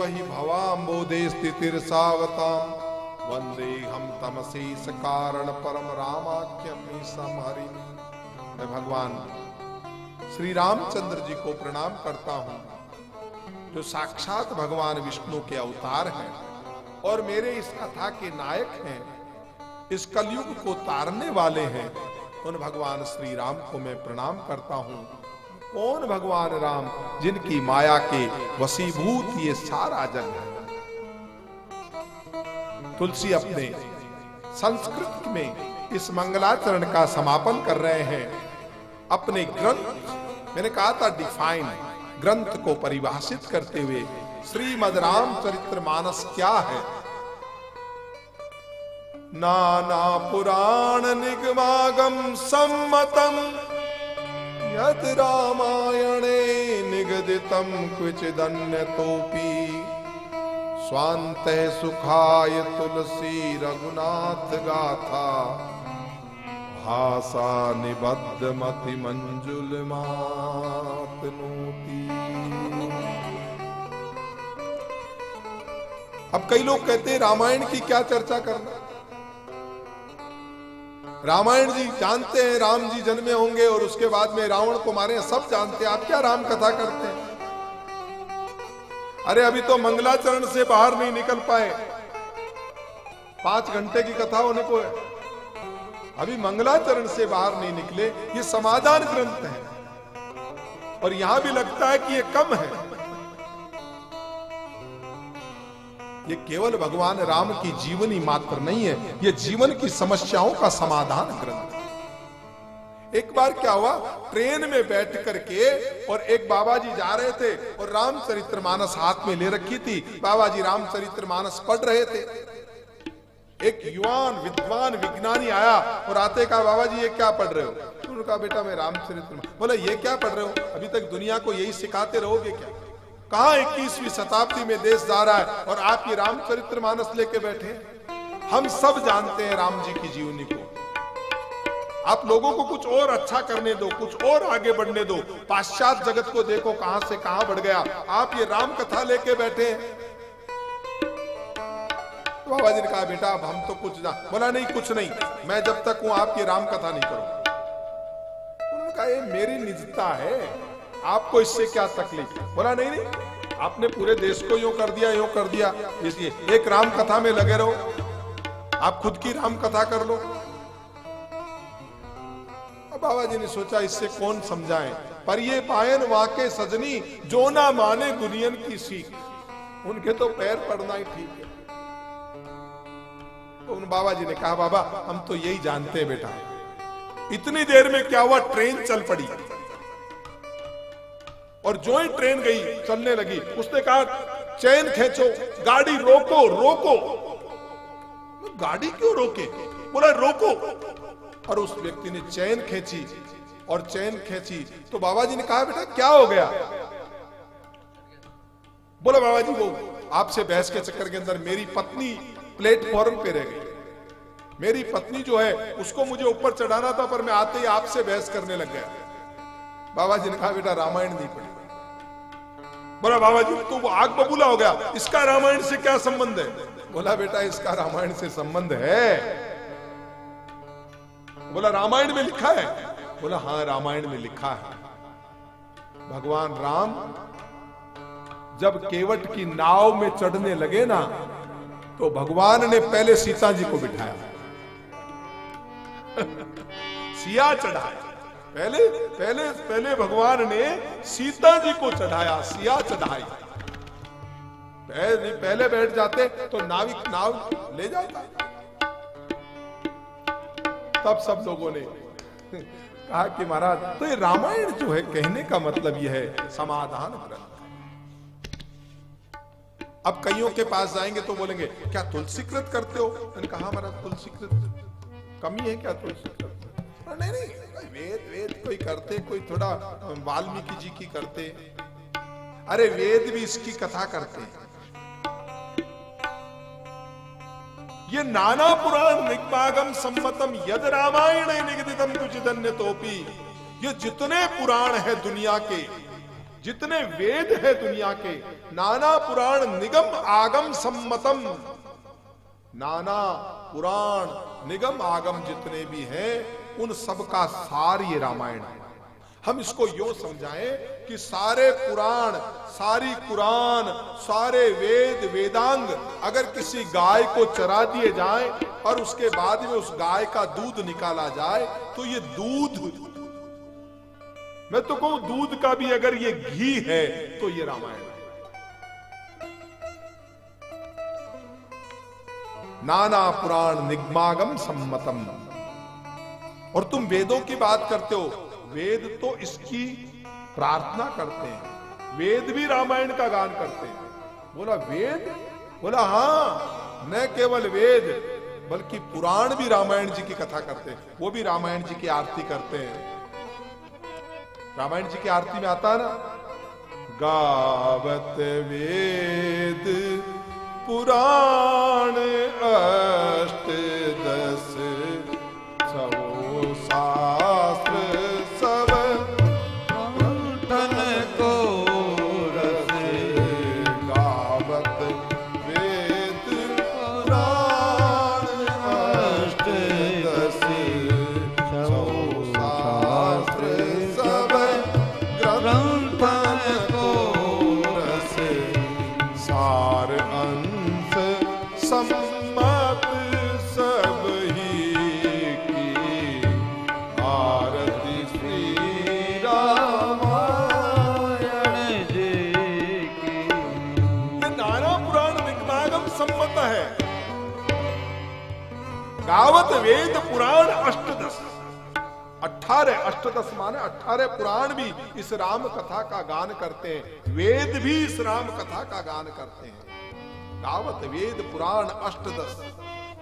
वही भवाम्बोधे स्थितिर्सावताम वंदे हम तमसेश कारण परम रामाख्यम समहरि। मैं भगवान श्री रामचंद्र जी को प्रणाम करता हूं, जो साक्षात भगवान विष्णु के अवतार हैं और मेरे इस कथा के नायक हैं, इस कलयुग को तारने वाले हैं। उन भगवान श्री राम को मैं प्रणाम करता हूं। कौन भगवान राम, जिनकी माया के वशीभूत ये सारा जग है। तुलसी अपने संस्कृत में इस मंगलाचरण का समापन कर रहे हैं। अपने ग्रंथ, मैंने कहा था डिफाइन, ग्रंथ को परिभाषित करते हुए श्रीमद् रामचरितमानस क्या है। नाना पुराण निगमागम सम्मतम यद रामायणे निगदितम क्वचिदन्यतोपि स्वान्ते सुखाय तुलसी रघुनाथ गाथा भाषा निबद्ध मति मंजुल मातनोति। अब कई लोग कहते हैं रामायण की क्या चर्चा करना। रामायण जी जानते हैं राम जी जन्मे होंगे और उसके बाद में रावण को मारे, सब जानते हैं, आप क्या राम कथा करते हैं। अरे अभी तो मंगलाचरण से बाहर नहीं निकल पाए, 5 घंटे की कथा होने को है, अभी मंगलाचरण से बाहर नहीं निकले। ये समाधान ग्रंथ है और यहां भी लगता है कि ये कम है। ये केवल भगवान राम की जीवनी मात्र नहीं है, ये जीवन की समस्याओं का समाधान ग्रंथ है। एक बार क्या हुआ, ट्रेन में बैठ करके और एक बाबा जी जा रहे थे और रामचरितमानस हाथ में ले रखी थी। बाबा जी रामचरितमानस पढ़ रहे थे। एक युवान विद्वान विज्ञानी आया और आते कहा, बाबा जी ये क्या पढ़ रहे हो। उन्होंने कहा, बेटा मैं रामचरितमानस। बोला, ये क्या पढ़ रहे हो, अभी तक दुनिया को यही सिखाते रहोगे क्या। कहां 21वीं शताब्दी में देश जा रहा है और आप ये रामचरितमानस लेके बैठे। हम सब जानते हैं राम जी की जीवनी को। आप लोगों को कुछ और अच्छा करने दो, कुछ और आगे बढ़ने दो। पाश्चात्य जगत को देखो कहां से कहां बढ़ गया, आप ये राम कथा लेके बैठे हैं। बाबा जी ने कहा, बेटा अब हम तो कुछ ना। बोला, नहीं कुछ नहीं, मैं जब तक हूं आप ये राम कथा नहीं करो। उन्होंने कहा, ये मेरी निजता है, आपको इससे क्या तकलीफ। बोला, नहीं नहीं, आपने पूरे देश को यूं कर दिया, यूं कर दिया, इसलिए एक राम कथा में लगे रहो, आप खुद की राम कथा कर लो। अब बाबा जी ने सोचा इससे कौन समझाए। पर ये पायन वाके सजनी जो ना माने गुनियन की सीख, उनके तो पैर पड़ना ही ठीक है। तो उन बाबा जी ने कहा, बाबा हम तो यही जानते हैं बेटा। इतनी देर में क्या हुआ, ट्रेन चल पड़ी और जो ही ट्रेन गई चलने लगी, उसने कहा चैन खींचो, गाड़ी रोको रोको। गाड़ी क्यों रोके, बोला रोको। और उस व्यक्ति ने चैन खींची और चैन खींची तो बाबा जी ने कहा, बेटा क्या हो गया। बोला, बाबा जी वो आपसे बहस के चक्कर के अंदर मेरी पत्नी प्लेटफॉर्म पे रह गई। मेरी पत्नी जो है उसको मुझे ऊपर चढ़ाना था, पर मैं आते ही आपसे बहस करने लग गया। बाबा जी ने कहा, बेटा रामायण नहीं पढ़ी। बोला, बाबा जी तो वो आग बबूला हो गया, इसका रामायण से क्या संबंध है। बोला, बेटा इसका रामायण से संबंध है। बोला, रामायण में लिखा है। बोला, हाँ रामायण में लिखा है। भगवान राम जब केवट की नाव में चढ़ने लगे ना, तो भगवान ने पहले सीता जी को बिठाया, सिया चढ़ाया। पहले पहले पहले भगवान ने सीता जी को चढ़ाया, सिया चढ़ाई। पहले बैठ जाते तो नाविक नाव ले जाता। तब सब लोगों ने कहा कि महाराज, तो ये रामायण जो है कहने का मतलब यह है समाधान ग्रंथ। अब कईयों के पास जाएंगे तो बोलेंगे, क्या तुलसीकृत करते हो। मैंने कहा, हमारा तुलसीकृत कमी है क्या तुलसीकृत। नहीं नहीं, वेद कोई करते, कोई थोड़ा वाल्मीकि जी की करते। अरे वेद भी इसकी कथा करते हैं। ये नाना पुराण निगमागम सम्मतम यद रामायण निगदितम कुचिदन्यतोपि। ये जितने पुराण है दुनिया के, जितने वेद है दुनिया के, नाना पुराण निगम आगम सम्मतम, नाना पुराण निगम आगम जितने भी हैं उन सब का सार ये रामायण है। हम इसको यूं समझाएं कि सारे पुराण, सारी कुरान, सारे वेद वेदांग अगर किसी गाय को चरा दिए जाए और उसके बाद में उस गाय का दूध निकाला जाए तो ये दूध, मैं तो कहूं दूध का भी अगर ये घी है तो ये रामायण है। नाना पुराण निगमागम सम्मतम। और तुम वेदों की बात करते हो, वेद तो इसकी प्रार्थना करते हैं, वेद भी रामायण का गान करते हैं। बोला वेद, बोला हां, न केवल वेद बल्कि पुराण भी रामायण जी की कथा करते हैं, वो भी रामायण जी की आरती करते हैं। रामायण जी की आरती में आता है ना, गावत वेद पुराण अष्ट दस सौ शास्त्र सब कंठन को रस, गावत वेद पुराण अष्ट दस सौ शास्त्र सब ग्रंथन को रस, सार अंश सम्मत सब ही की, आरती श्री रामायण जी की। ये नाना पुराण निगमागम सम्मत है। गावत वेद पुराण अष्टदश, 18 अष्टदश माने 18 पुराण भी इस राम कथा का गान करते हैं, वेद भी इस राम कथा का गान करते हैं। गावत वेद पुराण अष्टदश,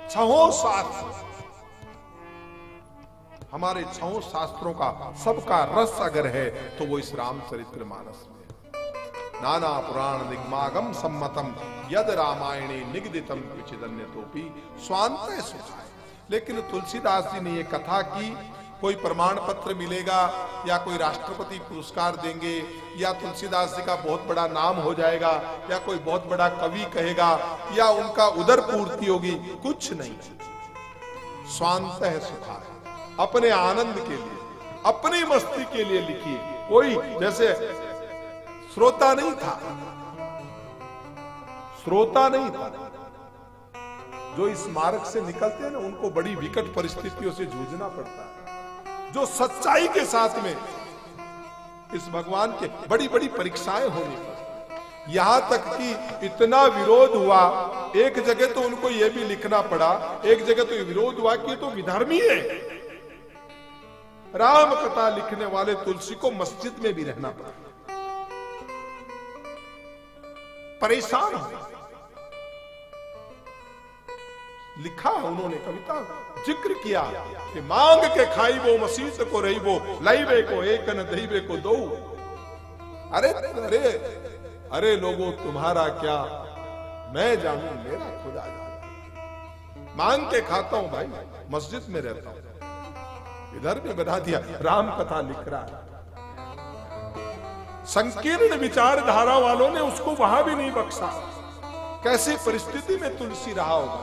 6 शास्त्र, हमारे 6 शास्त्रों का सबका रस अगर है तो वो इस रामचरित्र मानस में। नाना पुराण निगमागम सम्मतम यद रामायणे निगदितम विचिदन्यतोपि स्वान्ते सुखाय। लेकिन तुलसीदास जी ने ये कथा की, कोई प्रमाण पत्र मिलेगा या कोई राष्ट्रपति पुरस्कार देंगे या तुलसीदास जी का बहुत बड़ा नाम हो जाएगा या कोई बहुत बड़ा कवि कहेगा या उनका उदर पूर्ति होगी, कुछ नहीं। स्वांत है सुखा, अपने आनंद के लिए, अपनी मस्ती के लिए लिखिए। कोई जैसे श्रोता नहीं था, श्रोता नहीं था। जो इस मार्ग से निकलते हैं ना, उनको बड़ी विकट परिस्थितियों से जूझना पड़ता है। जो सच्चाई के साथ में इस भगवान के बड़ी बड़ी परीक्षाएं होनी पड़ी, यहां तक कि इतना विरोध हुआ, एक जगह तो उनको यह भी लिखना पड़ा, एक जगह तो विरोध हुआ कि तो विधर्मी है। राम कथा लिखने वाले तुलसी को मस्जिद में भी रहना पड़ा, परेशान हो। लिखा उन्होंने कविता, जिक्र किया कि मांग के खाई वो मसीत को रही वो, लाइबे को एक न दहीबे को दो। अरे अरे अरे लोगों, तुम्हारा क्या, मैं जानू मेरा खुदा जाने। मांग के खाता हूं भाई, मस्जिद में रहता हूं। इधर भी बता दिया, राम कथा लिख रहा है। संकीर्ण विचारधारा वालों ने उसको वहां भी नहीं बख्शा। कैसी परिस्थिति में तुलसी रहा होगा।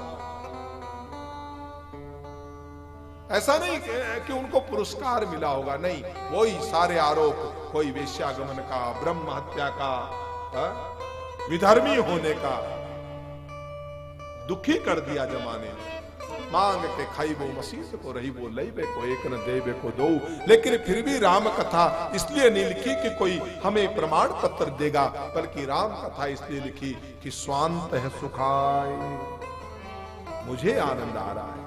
ऐसा नहीं कि उनको पुरस्कार मिला होगा, नहीं, वही सारे आरोप, कोई वेश्यागमन का, ब्रह्म हत्या का, विधर्मी होने का, दुखी कर दिया जमाने ने। मांग के खाई वो मसीह को रही वो, लईबे को एक न देबे को दो। लेकिन फिर भी राम कथा इसलिए नहीं लिखी कि कोई हमें प्रमाण पत्र देगा, बल्कि राम कथा इसलिए लिखी कि स्वांत है सुखाय, मुझे आनंद आ रहा है,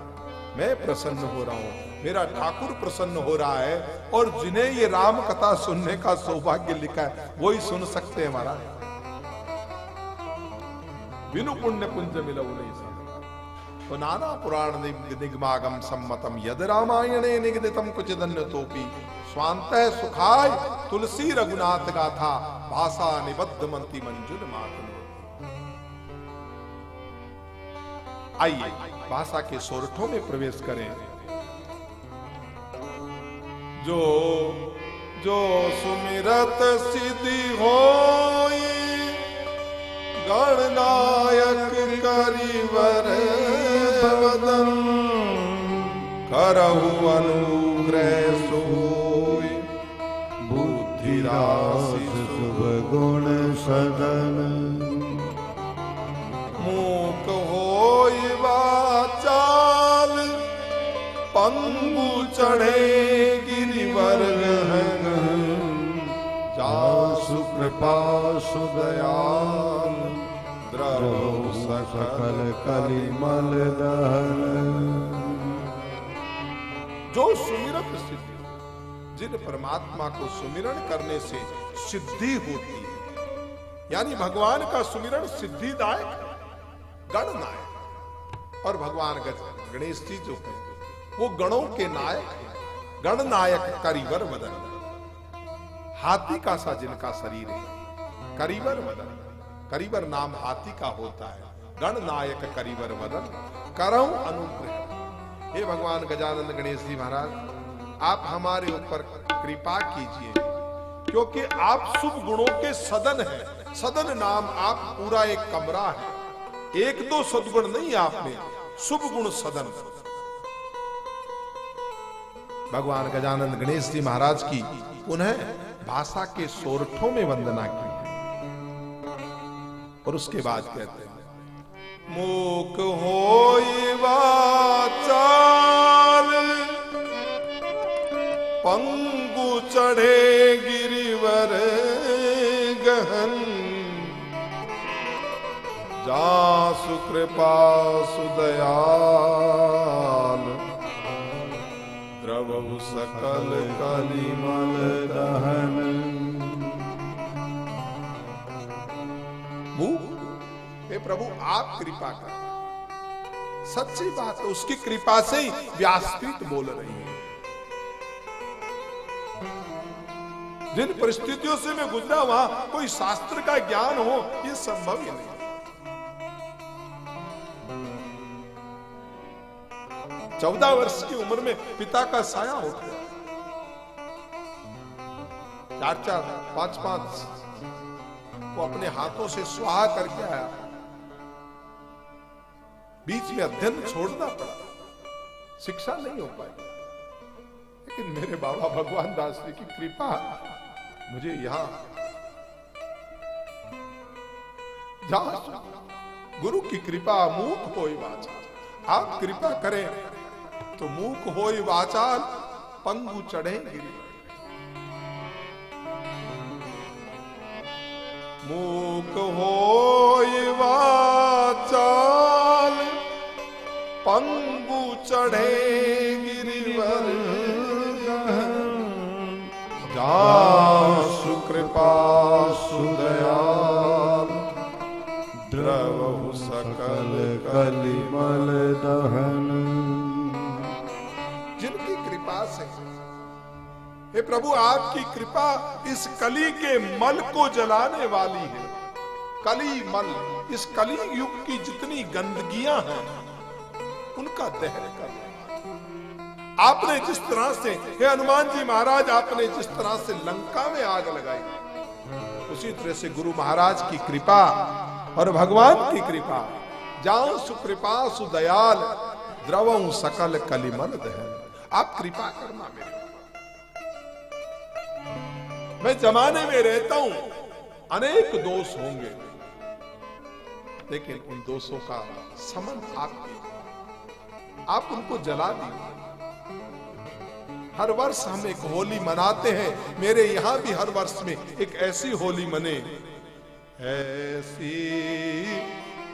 मैं प्रसन्न हो रहा हूं, मेरा ठाकुर प्रसन्न हो रहा है। और जिन्हें ये राम कथा सुनने का सौभाग्य लिखा है वही सुन सकते हैं। हमारा बिनु पुण्य पुंज मिलऊ नहीं सकता। तो नाना पुराण निगमागम सम्मतम यद रामायणे निगदितम कुचिदन्यतोपि स्वांतः सुखाय तुलसी रघुनाथ गाथा भाषा निबद्ध मंती मंजुल मातनु। आइए भाषा के सोरठों में प्रवेश करें। जो जो सुमिरत सिद्धि होई, गणनायक करिवर बदन, करहु अनुग्रह सोई, बुद्धि राशि शुभ गुण सदन, मूक होई वाचाल, पंगु चढ़े गिरिवर गहन, जासु कृपा सुदयाल, द्रवहु सकल कलिमल दहन। जो सुमिरत सिद्धि, जिन परमात्मा को सुमिरन करने से सिद्धि होती है, यानी भगवान का सुमिरन सिद्धिदायक, गणनायक। और भगवान गणेश जी जो है वो गणों के नायक है, गणनायक करिवर वदन, हाथी का सा जिनका शरीर है, करिवर वदन, करिवर नाम हाथी का होता है, गणनायक करिवर वदन, करहु अनुग्रह। हे भगवान गजानन गणेश जी महाराज, आप हमारे ऊपर कृपा कीजिए, क्योंकि आप शुभ गुणों के सदन हैं। सदन नाम आप पूरा एक कमरा है, एक दो सद्गुण नहीं आप में, शुभ गुण सदन। भगवान गजानन गणेश जी महाराज की पुनः भाषा के सोरठों में वंदना की और उसके बाद कहते हैं, मूक होई वाचाल, पंगु चढ़े गिरिवर गहन, जासु कृपा सुदयाल, द्रवहु सकल कलिमल दहन। हे प्रभु आप कृपा कर, सच्ची बात है, उसकी कृपा से ही व्यासपीठ बोल रही है। जिन परिस्थितियों से मैं गुजरा वहां कोई शास्त्र का ज्ञान हो, यह संभव ही नहीं। 14 वर्ष की उम्र में पिता का साया उठ गया, 4-4, 5-5 वो अपने हाथों से स्वाहा करके आया, बीच में अध्ययन छोड़ना पड़ा, शिक्षा नहीं हो पाई। लेकिन मेरे बाबा भगवान दास जी की कृपा मुझे यहां गुरु की कृपा, मूक होई वाचाल, आप कृपा करें तो मूक होई वाचाल, पंगु चढ़े गिरि, मूक होई वाचाल, पंगु चढ़े गिरिवर गहन, जासु कृपा सुदयाल, द्रवहु सकल कलिमल दहन। जिनकी कृपा से, हे प्रभु आपकी कृपा इस कली के मल को जलाने वाली है। कली मल, इस कली युग की जितनी गंदगियां हैं उनका दहन करना। आपने जिस तरह से, हे हनुमान जी महाराज, आपने जिस तरह से लंका में आग लगाई, उसी तरह से गुरु महाराज की कृपा और भगवान की कृपा, जाऊं सुकृपा सुदयाल, द्रवं सकल कलिमल दहन। आप कृपा करना मेरे, मैं जमाने में रहता हूं, अनेक दोष होंगे, लेकिन उन दोषों का समन आप उनको जला दीजिए। हर वर्ष हम एक होली मनाते हैं, मेरे यहां भी हर वर्ष में एक ऐसी होली मने, ऐसी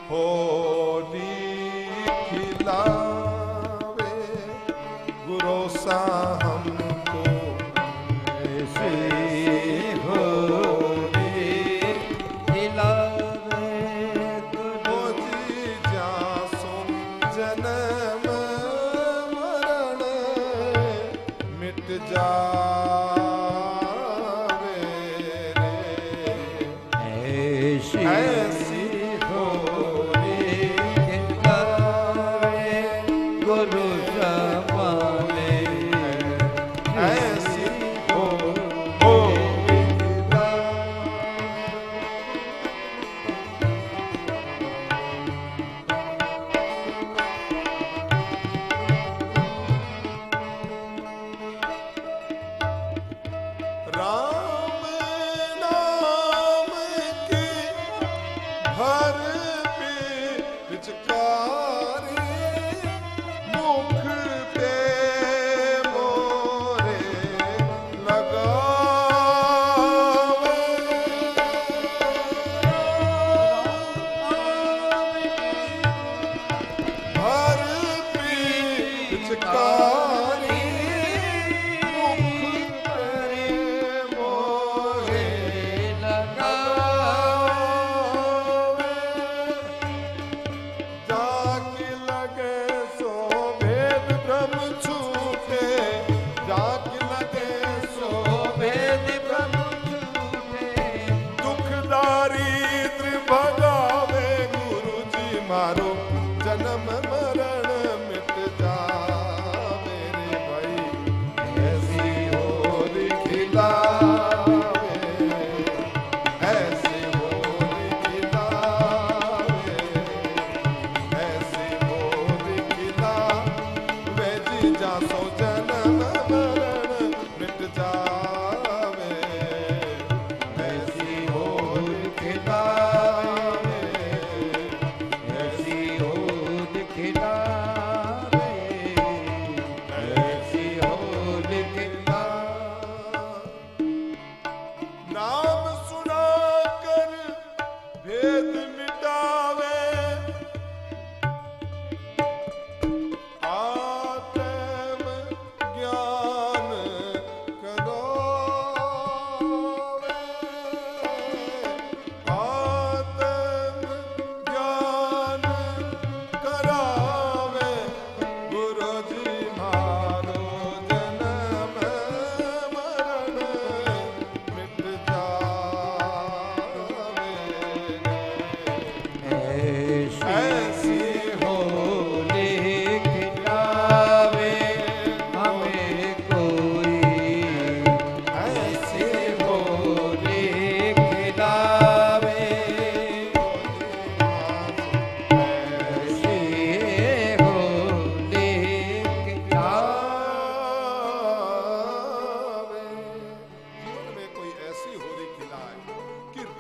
होली खिलावे गुरु सा हमको, ऐसी होली खिलावे गुरु जी, जासो जन्म मरण मिट जावे रे, ऐसी होली खिलावे गुरु जमाने, ऐसी होली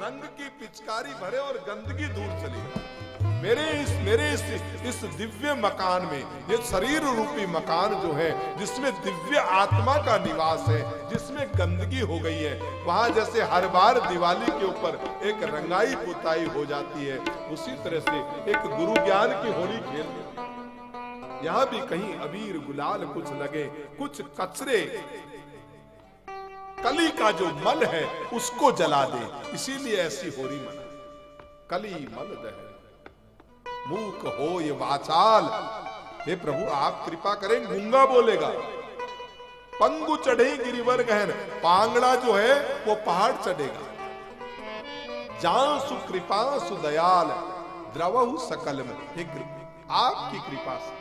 रंग की पिचकारी भरे और गंदगी दूर चली जाए। मेरे इस दिव्य मकान में, ये शरीर रूपी मकान जो है, जिसमें दिव्य आत्मा का निवास है, जिसमें गंदगी हो गई है, वहां जैसे हर बार दिवाली के ऊपर एक रंगाई पुताई हो जाती है, उसी तरह से एक गुरु ज्ञान की होली खेल यहां भी कहीं अबीर गुलाल कुछ लगे, कुछ कचरे, कली का जो मल है उसको जला दे, इसीलिए ऐसी होली मना। कली मल दह मूक हो ये वाचाल। हे प्रभु आप कृपा करें, गूंगा बोलेगा। पंगु चढ़े गिरिवर गहन, पांगड़ा जो है वो पहाड़ चढ़ेगा। जान सुकृपा सुदयाल द्रवहु सकल में, हे आपकी कृपा से।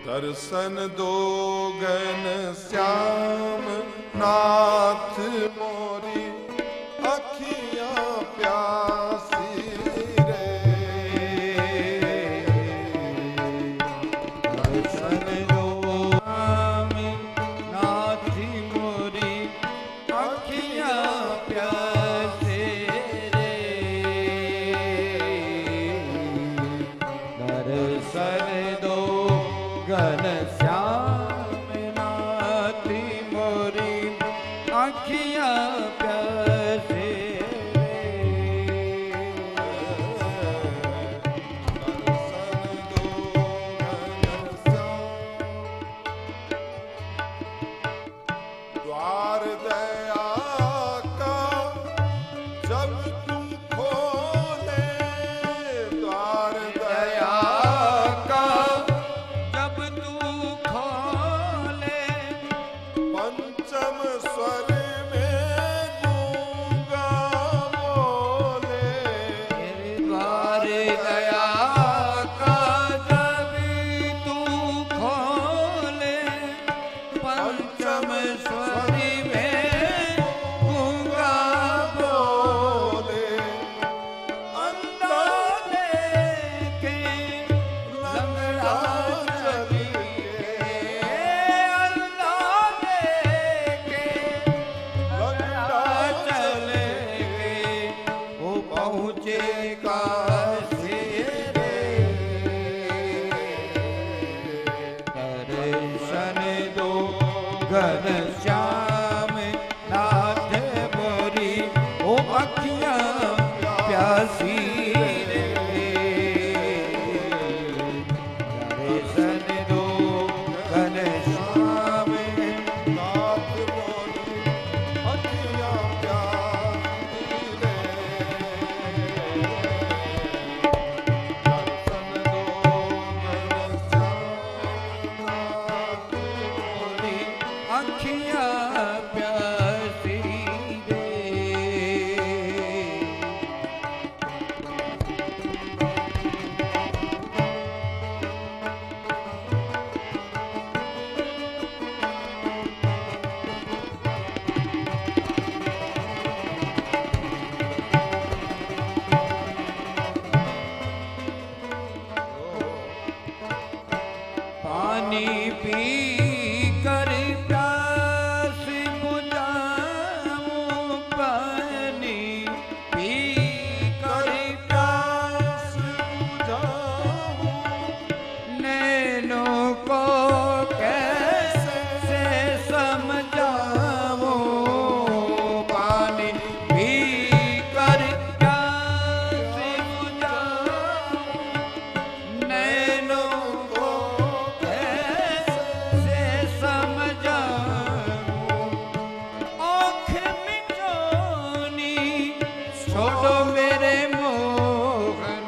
दर्शन दो घन श्याम नाथ मोरी अखियां प्यासी रे। दर्शन दो श्याम नाथ मोरी अखियां प्यासी रे। दर्शन दो घन श्याम नाथ मोरी अखियां प्यासे द्वार दया का जब तुम खोले, द्वार दया का जब तू खोले, पंचम स्वर में गूंगा बोले। द्वार दया का जब तू खोले, पंचम स्वर में गूंगा बोले अंधा लेके लंगड़ा चलिए, अंधा लेके लंगड़ा चले, वो पहुँचेगा सिरे। दर्शन दो घन श्याम नाथ मोरी ओ अखियां प्यासी रे। दर्शन दो घन श्याम नाथ मोरी अखियां प्यासी रे। दर्शन दो घन श्याम नाथ मोरी अखियां प्यासी रे। पानी पी कर प्यास बुझाऊं, पानी पी कर प्यास बुझाऊं, नैनों को कैसे समझाऊं। पानी पी कर प्यास बुझाऊं, नैनों को कैसे समझाऊं। आँख मिचौनी छोड़ो मेरे मोहन,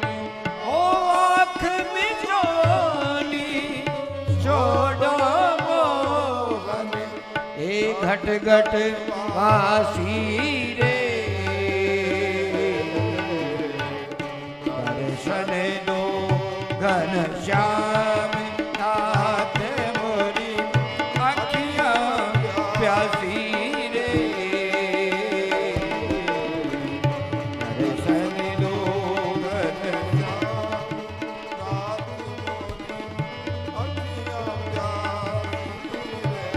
ओ आँख मिचौनी छोड़ो मोहन, ए घट घट वासी रे। दर्शन दो घन श्याम नाथ मोरी अखियां प्यासी रे। दर्शन दो घन अखियां प्यासी रे।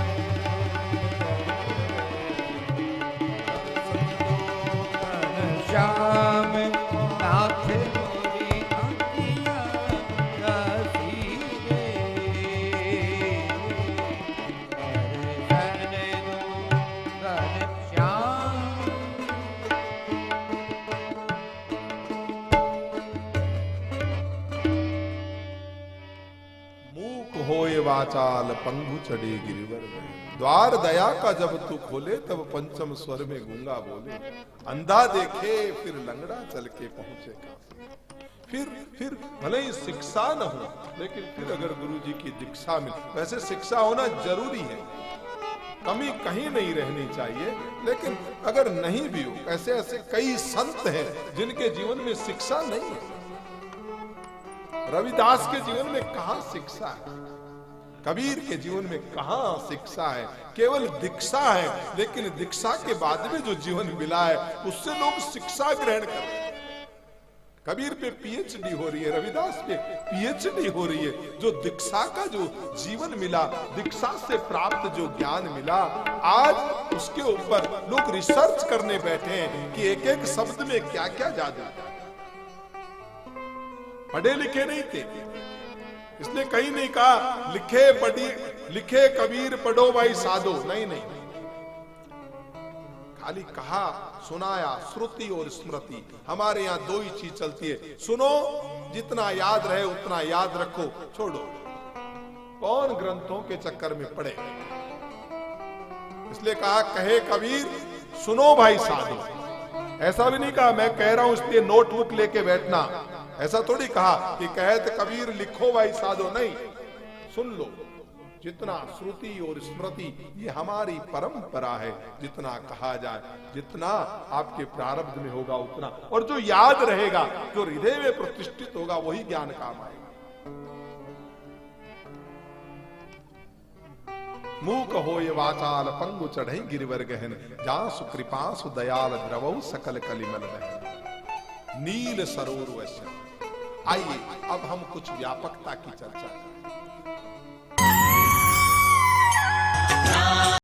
वाचाल पंगु चढ़े गिरिवर गए। द्वार दया का जब तू खोले तब पंचम स्वर में गूंगा बोले। अंधा देखे फिर लंगड़ा चल के पहुंचे काशी। फिर भले ही शिक्षा न हो, लेकिन फिर अगर गुरु जी की दीक्षा मिले, वैसे शिक्षा होना जरूरी है, कमी कहीं नहीं रहनी चाहिए, लेकिन अगर नहीं भी हो, ऐसे ऐसे कई संत हैं जिनके जीवन में शिक्षा नहीं है। रविदास के जीवन में कहां शिक्षा है, कबीर के जीवन में कहां शिक्षा है, केवल दीक्षा है। लेकिन दीक्षा के बाद में जो जीवन मिला है उससे लोग शिक्षा ग्रहण कर रहे हैं। कबीर पे पीएचडी हो रही है, रविदास पे पीएचडी हो रही है। जो दीक्षा का जो जीवन मिला, दीक्षा से प्राप्त जो ज्ञान मिला, आज उसके ऊपर लोग रिसर्च करने बैठे हैं कि एक एक शब्द में क्या क्या जादू है। पढ़े लिखे नहीं थे, इसलिए कहीं नहीं कहा लिखे कबीर पढ़ो भाई साधो, नहीं, खाली कहा, सुनाया, श्रुति और स्मृति। हमारे यहां दो ही चीज चलती है, सुनो जितना याद रहे उतना याद रखो, छोड़ो। कौन ग्रंथों के चक्कर में पड़े, इसलिए कहा कहे कबीर सुनो भाई साधो। ऐसा भी नहीं कहा मैं कह रहा हूं इसलिए नोटबुक लेके बैठना, ऐसा थोड़ी कहा कि कहत कबीर लिखो भाई साधो, नहीं, सुन लो। जितना श्रुति और स्मृति ये हमारी परंपरा है, जितना कहा जाए, जितना आपके प्रारब्ध में होगा उतना, और जो याद रहेगा, जो हृदय में प्रतिष्ठित होगा, वही ज्ञान काम आएगा। मूक होय वाचाल पंगु चढ़ई गिरिवर गहन, जासु कृपासु दयाल द्रवौ सकल कलिमल बहन। नील सरोवर वैश्य। आइए अब हम कुछ व्यापकता की चर्चा करें।